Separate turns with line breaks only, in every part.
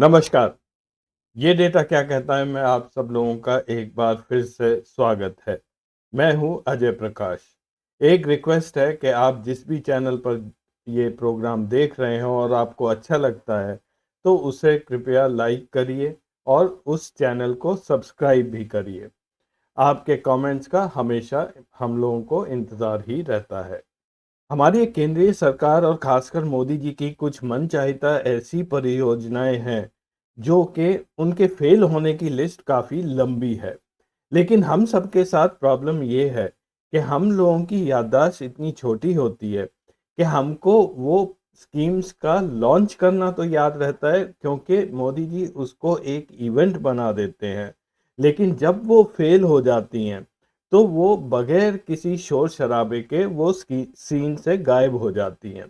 नमस्कार। ये डेटा क्या कहता है मैं आप सब लोगों का एक बार फिर से स्वागत है। मैं हूँ अजय प्रकाश। एक रिक्वेस्ट है कि आप जिस भी चैनल पर ये प्रोग्राम देख रहे हो और आपको अच्छा लगता है तो उसे कृपया लाइक करिए और उस चैनल को सब्सक्राइब भी करिए। आपके कमेंट्स का हमेशा हम लोगों को इंतज़ार ही रहता है। हमारी केंद्रीय सरकार और खासकर मोदी जी की कुछ मनचाहिता ऐसी परियोजनाएं हैं जो कि उनके फेल होने की लिस्ट काफ़ी लंबी है। लेकिन हम सबके साथ प्रॉब्लम ये है कि हम लोगों की याददाश्त इतनी छोटी होती है कि हमको वो स्कीम्स का लॉन्च करना तो याद रहता है क्योंकि मोदी जी उसको एक इवेंट बना देते हैं। लेकिन जब वो फेल हो जाती हैं तो वो बगैर किसी शोर शराबे के वो सीन से गायब हो जाती हैं।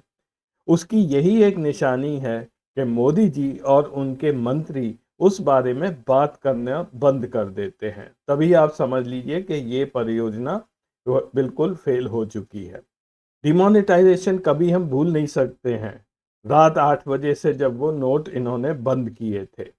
उसकी यही एक निशानी है कि मोदी जी और उनके मंत्री उस बारे में बात करना बंद कर देते हैं। तभी आप समझ लीजिए कि ये परियोजना बिल्कुल फेल हो चुकी है। डिमोनेटाइजेशन कभी हम भूल नहीं सकते हैं। रात 8 बजे से जब वो नोट इन्होंने बंद किए थे,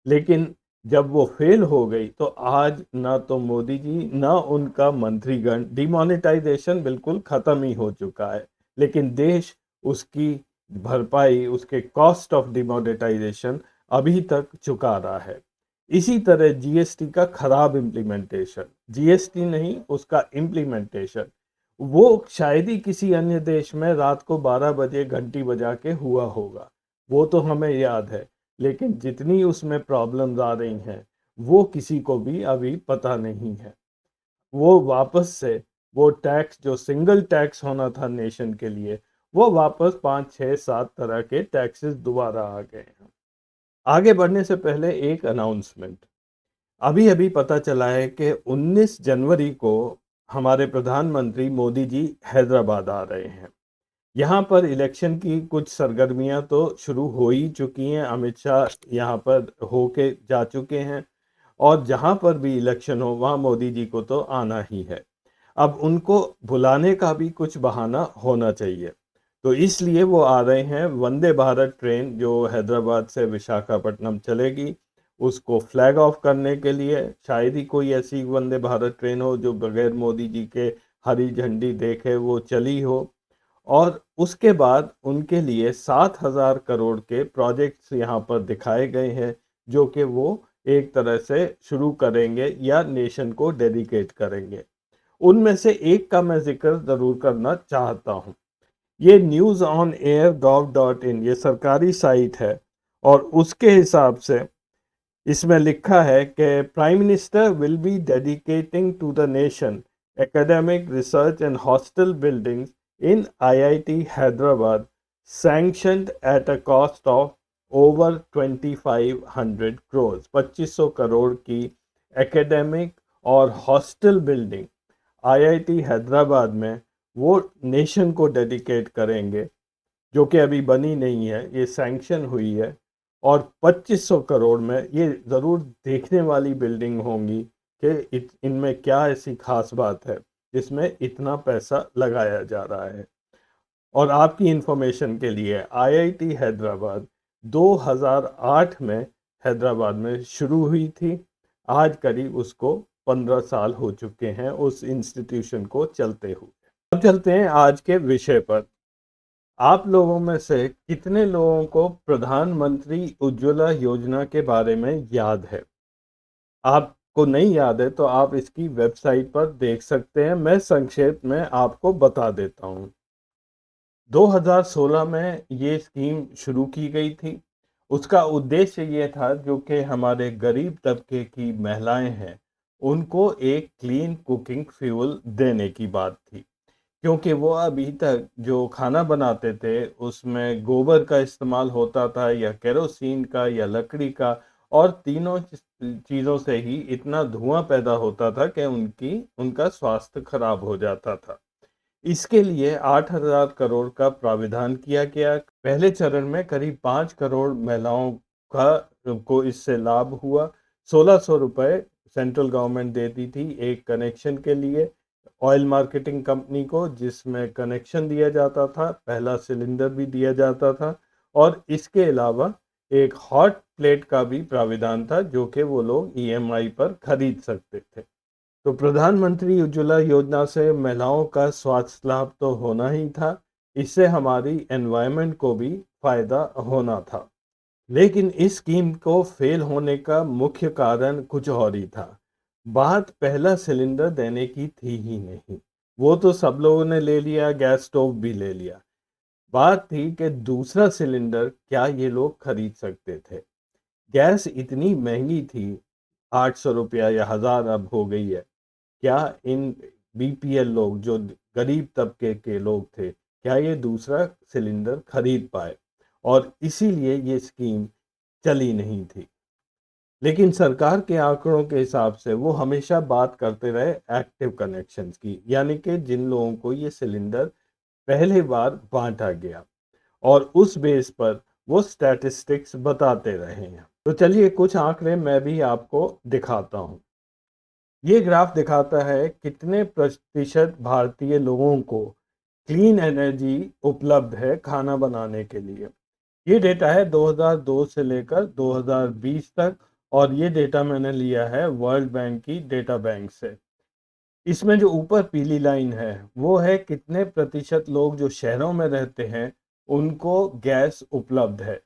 लेकिन जब वो फेल हो गई तो आज ना तो मोदी जी ना उनका मंत्रीगण, डिमोनेटाइजेशन बिल्कुल खत्म ही हो चुका है। लेकिन देश उसकी भरपाई, उसके कॉस्ट ऑफ डिमोनेटाइजेशन अभी तक चुका रहा है। इसी तरह जीएसटी का खराब इम्प्लीमेंटेशन, जीएसटी नहीं उसका इम्प्लीमेंटेशन, वो शायद ही किसी अन्य देश में रात को 12 बजे घंटी बजा के हुआ होगा। वो तो हमें याद है। लेकिन जितनी उसमें प्रॉब्लम्स आ रही हैं वो किसी को भी अभी पता नहीं है। वो वापस से वो टैक्स जो सिंगल टैक्स होना था नेशन के लिए, वो वापस 5 6 7 तरह के टैक्सेस दोबारा आ गए हैं। आगे बढ़ने से पहले एक अनाउंसमेंट। अभी अभी पता चला है कि 19 जनवरी को हमारे प्रधानमंत्री मोदी जी हैदराबाद आ रहे हैं। यहाँ पर इलेक्शन की कुछ सरगर्मियां तो शुरू हो ही चुकी हैं। अमित शाह यहाँ पर होके जा चुके हैं और जहाँ पर भी इलेक्शन हो वहाँ मोदी जी को तो आना ही है। अब उनको बुलाने का भी कुछ बहाना होना चाहिए, तो इसलिए वो आ रहे हैं। वंदे भारत ट्रेन जो हैदराबाद से विशाखापट्टनम चलेगी उसको फ्लैग ऑफ करने के लिए, शायद ही कोई ऐसी वंदे भारत ट्रेन हो जो बगैर मोदी जी के हरी झंडी देखे वो चली हो। और उसके बाद उनके लिए 7,000 करोड़ के प्रोजेक्ट्स यहाँ पर दिखाए गए हैं जो कि वो एक तरह से शुरू करेंगे या नेशन को डेडिकेट करेंगे। उनमें से एक का मैं जिक्र ज़रूर करना चाहता हूँ। ये न्यूज़ ऑन एयर gov.in, ये सरकारी साइट है और उसके हिसाब से इसमें लिखा है कि prime minister will be dedicating to the nation academic research and hostel buildings in IIT Hyderabad sanctioned at a cost of over 2500 crore. 2500 crore की एकेडमिक और हॉस्टल बिल्डिंग आईआईटी हैदराबाद में वो नेशन को डेडिकेट करेंगे, जो कि अभी बनी नहीं है, ये सैंक्शन हुई है। और 2500 करोड़ में ये ज़रूर देखने वाली बिल्डिंग होंगी कि इनमें क्या ऐसी खास बात है जिसमें इतना पैसा लगाया जा रहा है। और आपकी इंफॉर्मेशन के लिए आईआईटी हैदराबाद 2008 में हैदराबाद में शुरू हुई थी। आज करीब उसको 15 साल हो चुके हैं उस इंस्टीट्यूशन को चलते हुए। अब चलते हैं आज के विषय पर। आप लोगों में से कितने लोगों को प्रधानमंत्री उज्ज्वला योजना के बारे में याद है? आपको नहीं याद है तो आप इसकी वेबसाइट पर देख सकते हैं। मैं संक्षेप में आपको बता देता हूँ। 2016 में ये स्कीम शुरू की गई थी। उसका उद्देश्य ये था जो कि हमारे गरीब तबके की महिलाएं हैं उनको एक क्लीन कुकिंग फ्यूल देने की बात थी, क्योंकि वो अभी तक जो खाना बनाते थे उसमें गोबर का इस्तेमाल होता था या केरोसिन का या लकड़ी का, और तीनों चीज़ों से ही इतना धुआं पैदा होता था कि उनका स्वास्थ्य खराब हो जाता था। इसके लिए 8,000 करोड़ का प्राविधान किया गया। पहले चरण में करीब 5 करोड़ महिलाओं का को इससे लाभ हुआ। 1,600 रुपये सेंट्रल गवर्नमेंट देती थी एक कनेक्शन के लिए ऑयल मार्केटिंग कंपनी को, जिसमें कनेक्शन दिया जाता था, पहला सिलेंडर भी दिया जाता था। और इसके अलावा एक हॉट प्लेट का भी प्राविधान था जो कि वो लोग ईएमआई पर खरीद सकते थे। तो प्रधानमंत्री उज्ज्वला योजना से महिलाओं का स्वास्थ्य लाभ तो होना ही था, इससे हमारी एनवायरनमेंट को भी फायदा होना था। लेकिन इस स्कीम को फेल होने का मुख्य कारण कुछ और ही था। बात पहला सिलेंडर देने की थी ही नहीं। वो तो सब लोगों ने ले लिया, गैस स्टोव भी ले लिया। बात थी कि दूसरा सिलेंडर क्या ये लोग खरीद सकते थे। गैस इतनी महंगी थी, 800 रुपया या 1000 अब हो गई है। क्या इन बीपीएल लोग जो गरीब तबके के लोग थे, क्या ये दूसरा सिलेंडर खरीद पाए? और इसीलिए ये स्कीम चली नहीं थी। लेकिन सरकार के आंकड़ों के हिसाब से वो हमेशा बात करते रहे एक्टिव कनेक्शंस की, यानी कि जिन लोगों को ये सिलेंडर पहली बार बांटा गया, और उस बेस पर वो स्टैटिस्टिक्स बताते रहे हैं। तो चलिए कुछ आंकड़े मैं भी आपको दिखाता हूँ। ये ग्राफ दिखाता है कितने प्रतिशत भारतीय लोगों को क्लीन एनर्जी उपलब्ध है खाना बनाने के लिए। ये डेटा है 2002 से लेकर 2020 तक, और ये डेटा मैंने लिया है वर्ल्ड बैंक की डेटा बैंक से। इसमें जो ऊपर पीली लाइन है वो है कितने प्रतिशत लोग जो शहरों में रहते हैं उनको गैस उपलब्ध है।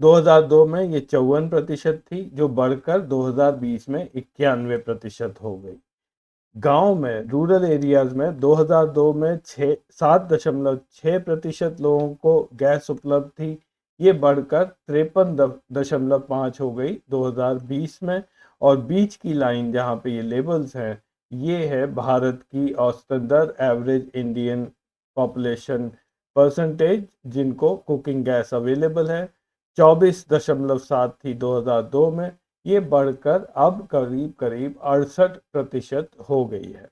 2002 में ये 54% थी, जो बढ़कर 2020 में 91% हो गई। गांव में, रूरल एरियाज में 2002 में 7.6% लोगों को गैस उपलब्ध थी। ये बढ़कर 53.5 हो गई 2020 में। और बीच की लाइन जहाँ पे ये लेबल्स हैं, ये है भारत की औसतन दर, एवरेज इंडियन पॉपुलेशन परसेंटेज जिनको कुकिंग गैस अवेलेबल है। 24.7 थी 2002 में, ये बढ़कर अब करीब करीब 68% हो गई है।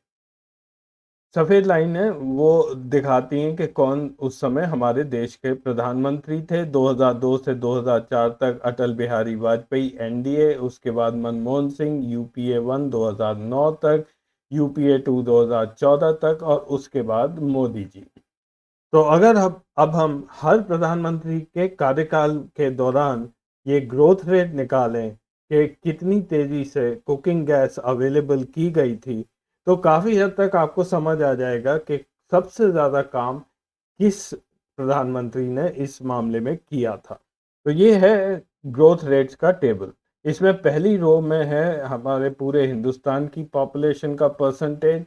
सफेद लाइनें वो दिखाती हैं कि कौन उस समय हमारे देश के प्रधानमंत्री थे। 2002 से 2004 तक अटल बिहारी वाजपेयी एनडीए, उसके बाद मनमोहन सिंह यूपीए 1 2009 तक, यूपीए 2 2014 तक, और उसके बाद मोदी जी। तो अगर अब हम हर प्रधानमंत्री के कार्यकाल के दौरान ये ग्रोथ रेट निकालें कि कितनी तेजी से कुकिंग गैस अवेलेबल की गई थी, तो काफ़ी हद तक आपको समझ आ जाएगा कि सबसे ज़्यादा काम किस प्रधानमंत्री ने इस मामले में किया था। तो ये है ग्रोथ रेट्स का टेबल। इसमें पहली रो में है हमारे पूरे हिंदुस्तान की पॉपुलेशन का परसेंटेज।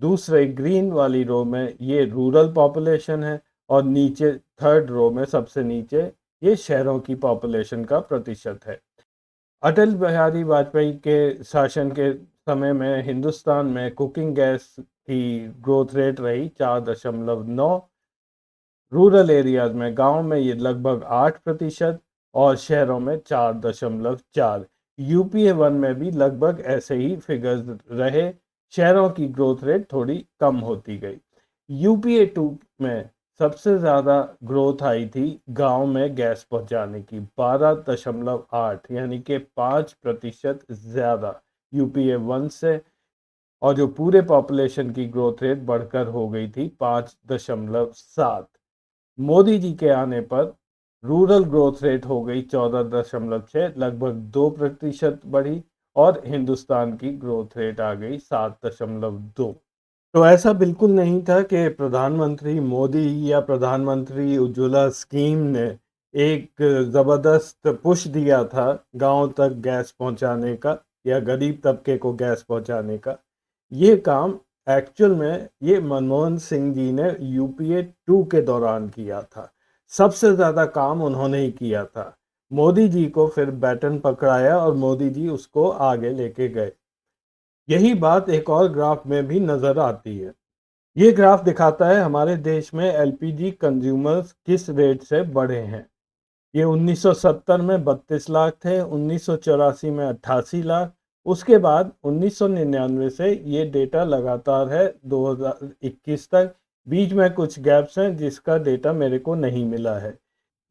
दूसरे ग्रीन वाली रो में ये रूरल पॉपुलेशन है, और नीचे थर्ड रो में सबसे नीचे ये शहरों की पॉपुलेशन का प्रतिशत है। अटल बिहारी वाजपेयी के शासन के समय में हिंदुस्तान में कुकिंग गैस की ग्रोथ रेट रही 4.9। रूरल एरियाज में, गांव में ये लगभग 8%, और शहरों में 4.4। यूपीए 1 में भी लगभग ऐसे ही फिगर्स रहे। शहरों की ग्रोथ रेट थोड़ी कम होती गई। यूपीए 2 में सबसे ज़्यादा ग्रोथ आई थी गांव में गैस पहुंचाने की, 12.8, यानी कि 5% ज़्यादा यूपीए 1 से। और जो पूरे पॉपुलेशन की ग्रोथ रेट बढ़कर हो गई थी 5.7। मोदी जी के आने पर रूरल ग्रोथ रेट हो गई 14.6, लगभग 2% बढ़ी, और हिंदुस्तान की ग्रोथ रेट आ गई 7.2। तो ऐसा बिल्कुल नहीं था कि प्रधानमंत्री मोदी या प्रधानमंत्री उज्ज्वला स्कीम ने एक ज़बरदस्त पुश दिया था गांव तक गैस पहुंचाने का, या गरीब तबके को गैस पहुंचाने का। ये काम एक्चुअल में ये मनमोहन सिंह जी ने यूपीए 2 के दौरान किया था। सबसे ज़्यादा काम उन्होंने ही किया था। मोदी जी को फिर बैटन पकड़ाया और मोदी जी उसको आगे लेके गए। यही बात एक और ग्राफ में भी नज़र आती है। ये ग्राफ दिखाता है हमारे देश में एलपीजी कंज्यूमर्स किस रेट से बढ़े हैं। ये 1970 में 32 लाख थे, 1984 में 88 लाख, उसके बाद 1999 से ये डेटा लगातार है 2021 तक। बीच में कुछ गैप्स हैं जिसका डेटा मेरे को नहीं मिला है।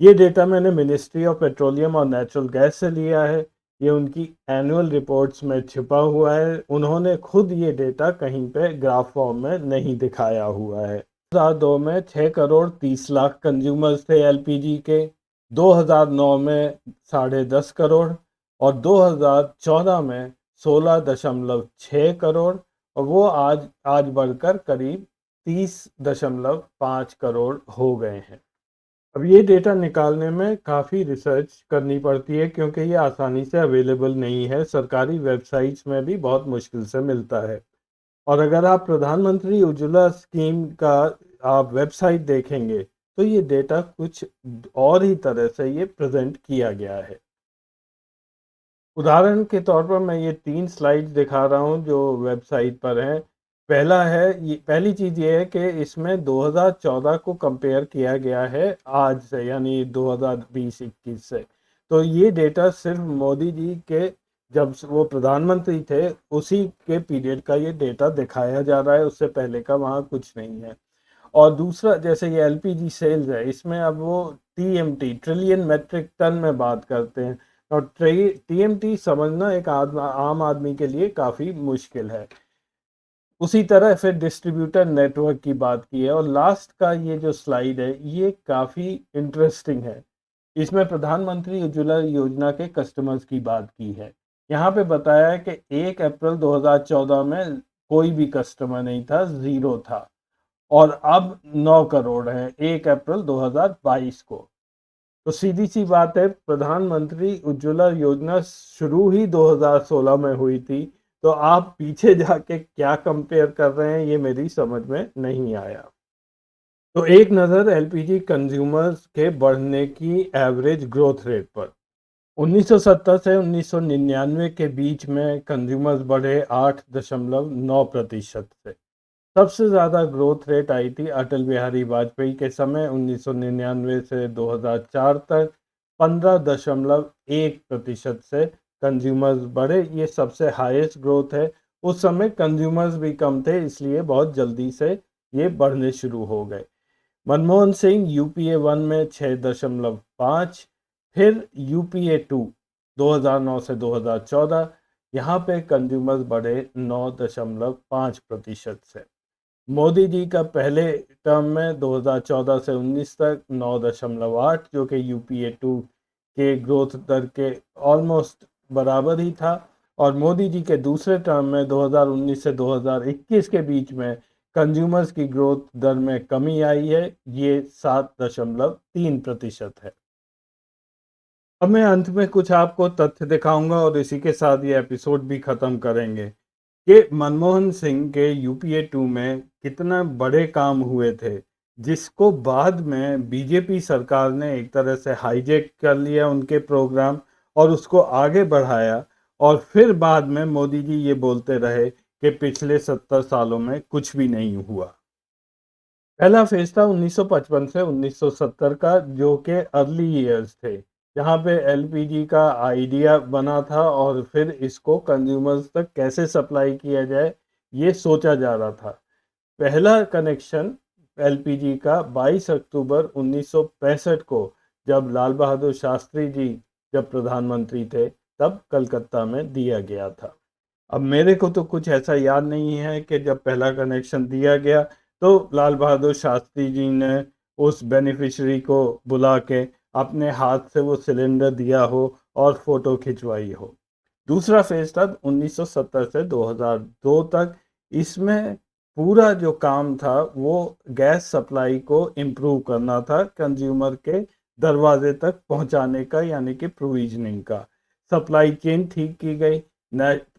ये डेटा मैंने मिनिस्ट्री ऑफ पेट्रोलियम और नेचुरल गैस से लिया है। ये उनकी एनुअल रिपोर्ट्स में छिपा हुआ है। उन्होंने खुद ये डेटा कहीं पे ग्राफ फॉर्म में नहीं दिखाया हुआ है। 2002 में 6 करोड़ 30 लाख कंज्यूमर्स थे एलपीजी के। 2009 में 10.5 करोड़ और 2014 में 16.6 करोड़, और वो आज आज बढ़कर करीब 30.5 करोड़ हो गए हैं। अब ये डेटा निकालने में काफ़ी रिसर्च करनी पड़ती है, क्योंकि ये आसानी से अवेलेबल नहीं है। सरकारी वेबसाइट्स में भी बहुत मुश्किल से मिलता है। और अगर आप प्रधानमंत्री उज्ज्वला स्कीम का आप वेबसाइट देखेंगे, तो ये डेटा कुछ और ही तरह से ये प्रेजेंट किया गया है। उदाहरण के तौर पर मैं ये 3 स्लाइड्स दिखा रहा हूँ जो वेबसाइट पर हैं। पहली चीज़ ये है कि इसमें 2014 को कंपेयर किया गया है आज से, यानी 2020-21 से। तो ये डेटा सिर्फ मोदी जी के जब वो प्रधानमंत्री थे उसी के पीरियड का ये डेटा दिखाया जा रहा है, उससे पहले का वहाँ कुछ नहीं है। और दूसरा, जैसे ये एलपीजी सेल्स है, इसमें अब वो टीएमटी ट्रिलियन मेट्रिक टन में बात करते हैं, और टीएमटी समझना एक आम आदमी के लिए काफ़ी मुश्किल है। उसी तरह फिर डिस्ट्रीब्यूटर नेटवर्क की बात की है, और लास्ट का ये जो स्लाइड है ये काफ़ी इंटरेस्टिंग है। इसमें प्रधानमंत्री उज्ज्वला योजना के कस्टमर्स की बात की है। यहाँ पे बताया है कि 1 अप्रैल 2014 में कोई भी कस्टमर नहीं था, ज़ीरो था, और अब 9 करोड़ हैं 1 अप्रैल 2022 को। तो सीधी सी बात है, प्रधानमंत्री उज्ज्वला योजना शुरू ही 2016 में हुई थी, तो आप पीछे जाके क्या कंपेयर कर रहे हैं ये मेरी समझ में नहीं आया। तो एक नज़र एलपीजी कंज्यूमर्स के बढ़ने की एवरेज ग्रोथ रेट पर। 1970 से 1999 के बीच में कंज्यूमर्स बढ़े 8.9% से। सबसे ज़्यादा ग्रोथ रेट आई थी अटल बिहारी वाजपेयी के समय 1999 से 2004 तक 15.1% से कंज्यूमर्स बढ़े। ये सबसे हाईएस्ट ग्रोथ है। उस समय कंज्यूमर्स भी कम थे, इसलिए बहुत जल्दी से ये बढ़ने शुरू हो गए। मनमोहन सिंह यूपीए 1 में 6.5, फिर यूपीए 2 2009 से 2014, यहाँ पे कंज्यूमर्स बढ़े 9.5% से। मोदी जी का पहले टर्म में 2014 से 19 तक 9.8, जो कि यूपीए 2 के ग्रोथ दर के ऑलमोस्ट बराबर ही था। और मोदी जी के दूसरे टर्म में 2019 से 2021 के बीच में कंज्यूमर्स की ग्रोथ दर में कमी आई है, ये 7.3% है। अब मैं अंत में कुछ आपको तथ्य दिखाऊंगा और इसी के साथ ये एपिसोड भी ख़त्म करेंगे कि मनमोहन सिंह के यूपीए 2 में कितना बड़े काम हुए थे, जिसको बाद में बीजेपी सरकार ने एक तरह से हाईजैक कर लिया उनके प्रोग्राम और उसको आगे बढ़ाया। और फिर बाद में मोदी जी ये बोलते रहे कि पिछले 70 सालों में कुछ भी नहीं हुआ। पहला फेज था 1955 से 1970 का, जो कि अर्ली ईयर्स थे, जहाँ पे एलपीजी का आइडिया बना था और फिर इसको कंज्यूमर्स तक कैसे सप्लाई किया जाए ये सोचा जा रहा था। पहला कनेक्शन एलपीजी का 22 अक्टूबर 1965 को, जब लाल बहादुर शास्त्री जी जब प्रधानमंत्री थे, तब कलकत्ता में दिया गया था। अब मेरे को तो कुछ ऐसा याद नहीं है कि जब पहला कनेक्शन दिया गया तो लाल बहादुर शास्त्री जी ने उस बेनिफिशियरी को बुला के अपने हाथ से वो सिलेंडर दिया हो और फोटो खिंचवाई हो। दूसरा फेज था 1970 से 2002 तक। इसमें पूरा जो काम था वो गैस सप्लाई को इम्प्रूव करना था, कंज्यूमर के दरवाजे तक पहुंचाने का, यानी कि प्रोविजनिंग का। सप्लाई चेन ठीक की गई,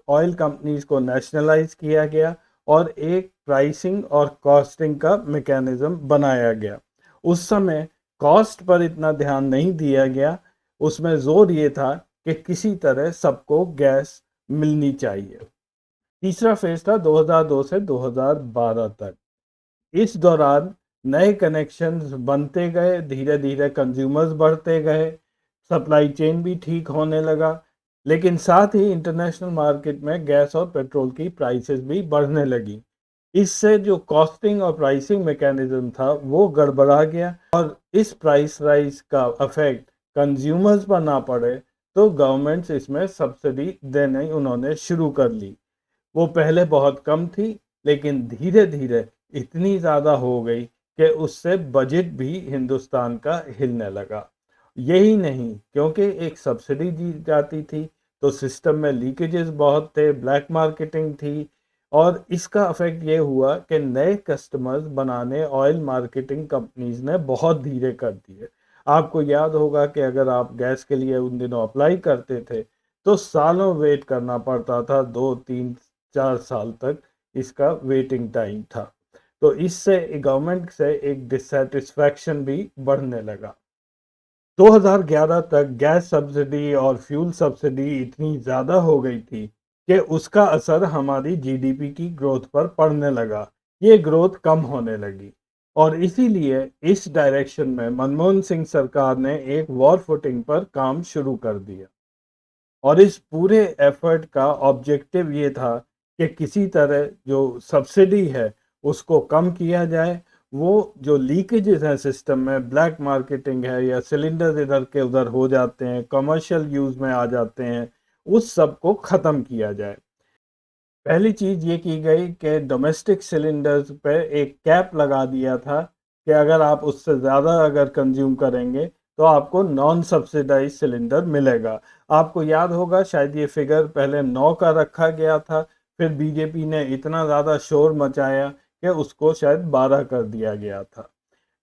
ऑयल कंपनीज को नेशनलाइज किया गया और एक प्राइसिंग और कॉस्टिंग का मैकेनिज्म बनाया गया। उस समय कॉस्ट पर इतना ध्यान नहीं दिया गया, उसमें जोर ये था कि किसी तरह सबको गैस मिलनी चाहिए। तीसरा फेज था 2002 से 2012 तक। इस दौरान नए कनेक्शंस बनते गए, धीरे धीरे कंज्यूमर्स बढ़ते गए, सप्लाई चेन भी ठीक होने लगा, लेकिन साथ ही इंटरनेशनल मार्केट में गैस और पेट्रोल की प्राइसेस भी बढ़ने लगी। इससे जो कॉस्टिंग और प्राइसिंग मैकेनिज्म था वो गड़बड़ा गया, और इस प्राइस राइज का इफेक्ट कंज्यूमर्स पर ना पड़े तो गवर्नमेंट्स इसमें सब्सिडी देने उन्होंने शुरू कर ली। वो पहले बहुत कम थी, लेकिन धीरे धीरे इतनी ज़्यादा हो गई कि उससे बजट भी हिंदुस्तान का हिलने लगा। यही नहीं, क्योंकि एक सब्सिडी दी जाती थी, तो सिस्टम में लीकेजेस बहुत थे, ब्लैक मार्केटिंग थी और इसका इफ़ेक्ट ये हुआ कि नए कस्टमर्स बनाने ऑयल मार्केटिंग कंपनीज़ ने बहुत धीरे कर दिए। आपको याद होगा कि अगर आप गैस के लिए उन दिनों अप्लाई करते थे, तो सालों वेट करना पड़ता था, 2, 3, 4 साल तक इसका वेटिंग टाइम था। तो इससे गवर्नमेंट से एक डिससैटिस्फैक्शन भी बढ़ने लगा। 2011 तक गैस सब्सिडी और फ्यूल सब्सिडी इतनी ज़्यादा हो गई थी कि उसका असर हमारी जीडीपी की ग्रोथ पर पड़ने लगा। ये ग्रोथ कम होने लगी और इसीलिए इस डायरेक्शन में मनमोहन सिंह सरकार ने एक वॉर फुटिंग पर काम शुरू कर दिया और इस पूरे एफर्ट का ऑब्जेक्टिव ये था कि किसी तरह जो सब्सिडी है उसको कम किया जाए। वो जो लीकेजेस हैं सिस्टम में, ब्लैक मार्केटिंग है या सिलेंडर्स इधर के उधर हो जाते हैं, कमर्शियल यूज़ में आ जाते हैं, उस सब को ख़त्म किया जाए। पहली चीज़ ये की गई कि डोमेस्टिक सिलेंडर्स पे एक कैप लगा दिया था कि अगर आप उससे ज़्यादा अगर कंज्यूम करेंगे तो आपको नॉन सब्सिडाइज सिलेंडर मिलेगा। आपको याद होगा शायद ये फिगर पहले 9 का रखा गया था, फिर बीजेपी ने इतना ज़्यादा शोर मचाया कि उसको शायद 12 कर दिया गया था।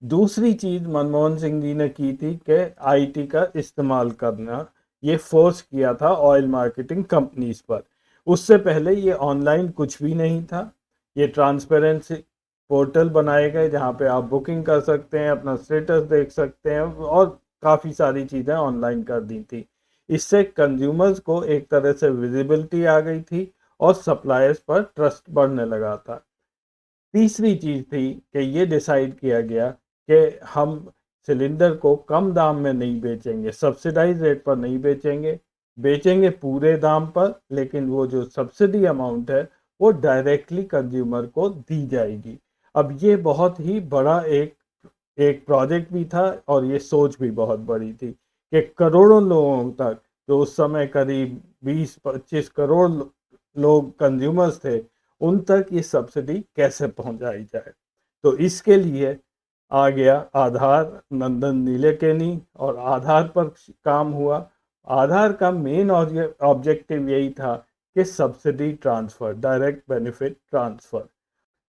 दूसरी चीज़ मनमोहन सिंह जी ने की थी कि आईटी का इस्तेमाल करना, ये फोर्स किया था ऑयल मार्केटिंग कंपनीज पर। उससे पहले ये ऑनलाइन कुछ भी नहीं था। ये ट्रांसपेरेंसी पोर्टल बनाए गए जहाँ पे आप बुकिंग कर सकते हैं, अपना स्टेटस देख सकते हैं और काफ़ी सारी चीज़ें ऑनलाइन कर दी थी। इससे कंज्यूमर्स को एक तरह से विजिबिलिटी आ गई थी और सप्लायर्स पर ट्रस्ट बढ़ने लगा था। तीसरी चीज़ थी कि ये डिसाइड किया गया कि हम सिलेंडर को कम दाम में नहीं बेचेंगे, सब्सिडाइज रेट पर नहीं बेचेंगे, बेचेंगे पूरे दाम पर, लेकिन वो जो सब्सिडी अमाउंट है वो डायरेक्टली कंज्यूमर को दी जाएगी। अब ये बहुत ही बड़ा एक एक प्रोजेक्ट भी था और ये सोच भी बहुत बड़ी थी कि करोड़ों लोगों तक, जो उस समय करीब 20-25 करोड़ लोग कंज्यूमर्स थे, उन तक ये सब्सिडी कैसे पहुंचाई जाए। तो इसके लिए आ गया आधार, नंदन नीलेकनी, और आधार पर काम हुआ। आधार का मेन ऑब्जेक्टिव यही था कि subsidy transfer, direct benefit transfer,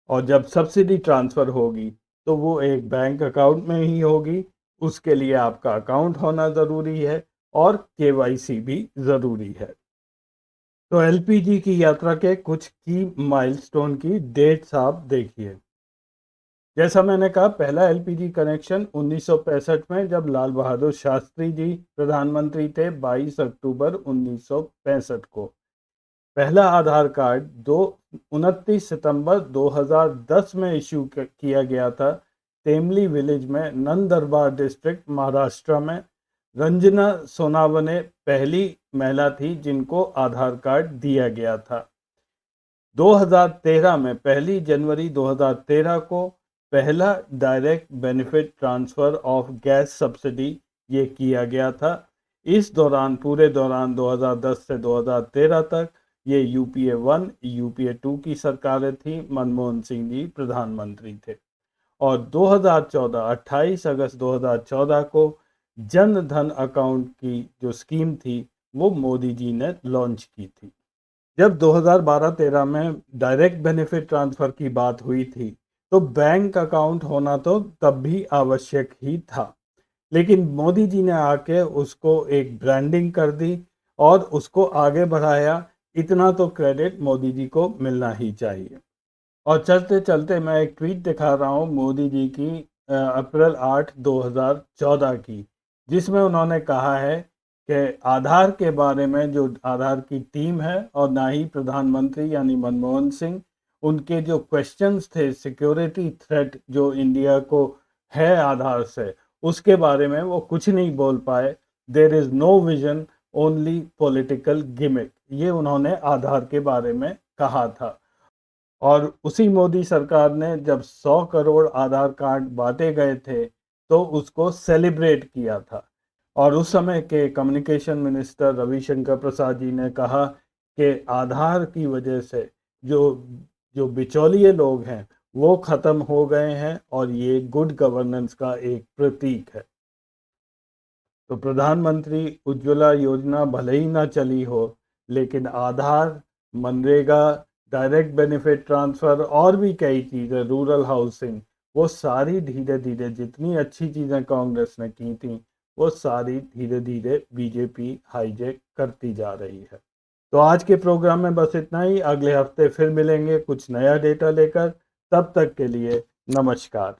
और जब सब्सिडी ट्रांसफ़र होगी तो वो एक बैंक अकाउंट में ही होगी। उसके लिए आपका अकाउंट होना ज़रूरी है और केवाईसी भी ज़रूरी है। तो एलपीजी की यात्रा के कुछ की माइलस्टोन की डेट्स आप देखिए। जैसा मैंने कहा, पहला एलपीजी कनेक्शन 1965 में, जब लाल बहादुर शास्त्री जी प्रधानमंत्री थे, 22 अक्टूबर 1965 को। पहला आधार कार्ड 29 सितंबर 2010 में इशू किया गया था, तेमली विलेज में, नंदरबार डिस्ट्रिक्ट, महाराष्ट्र में। रंजना सोनावने पहली महिला थी जिनको आधार कार्ड दिया गया था। 2013 में, 1 जनवरी 2013 को, पहला direct benefit transfer of gas subsidy ये किया गया था। इस दौरान, पूरे दौरान 2010 से 2013 तक, ये यूपीए 1, यूपीए 2 की सरकारें थी, मनमोहन सिंह जी प्रधानमंत्री थे। और 2014, 28 अगस्त 2014 को, जन धन अकाउंट की जो स्कीम थी वो मोदी जी ने लॉन्च की थी। जब 2012-13 में डायरेक्ट बेनिफिट ट्रांसफ़र की बात हुई थी, तो बैंक अकाउंट होना तो तब भी आवश्यक ही था, लेकिन मोदी जी ने आके उसको एक ब्रांडिंग कर दी और उसको आगे बढ़ाया। इतना तो क्रेडिट मोदी जी को मिलना ही चाहिए। और चलते चलते मैं एक ट्वीट दिखा रहा हूँ मोदी जी की, अप्रैल 8 2014 की, जिसमें उन्होंने कहा है कि आधार के बारे में, जो आधार की टीम है और ना ही प्रधानमंत्री यानी मनमोहन सिंह, उनके जो क्वेश्चंस थे, सिक्योरिटी थ्रेट जो इंडिया को है आधार से, उसके बारे में वो कुछ नहीं बोल पाए। There is no vision, only political gimmick, ये उन्होंने आधार के बारे में कहा था। और उसी मोदी सरकार ने जब 100 करोड़ आधार कार्ड बांटे गए थे, तो उसको सेलिब्रेट किया था। और उस समय के कम्युनिकेशन मिनिस्टर रविशंकर प्रसाद जी ने कहा कि आधार की वजह से जो जो बिचौलिए लोग हैं वो ख़त्म हो गए हैं और ये गुड गवर्नेंस का एक प्रतीक है। तो प्रधानमंत्री उज्ज्वला योजना भले ही ना चली हो, लेकिन आधार, मनरेगा, डायरेक्ट बेनिफिट ट्रांसफ़र और भी कई चीज़ें, रूरल हाउसिंग, वो सारी धीरे-धीरे जितनी अच्छी चीज़ें कांग्रेस ने की थी, वो सारी धीरे-धीरे बीजेपी हाईजैक करती जा रही है। तो आज के प्रोग्राम में बस इतना ही। अगले हफ्ते फिर मिलेंगे कुछ नया डेटा लेकर। तब तक के लिए नमस्कार।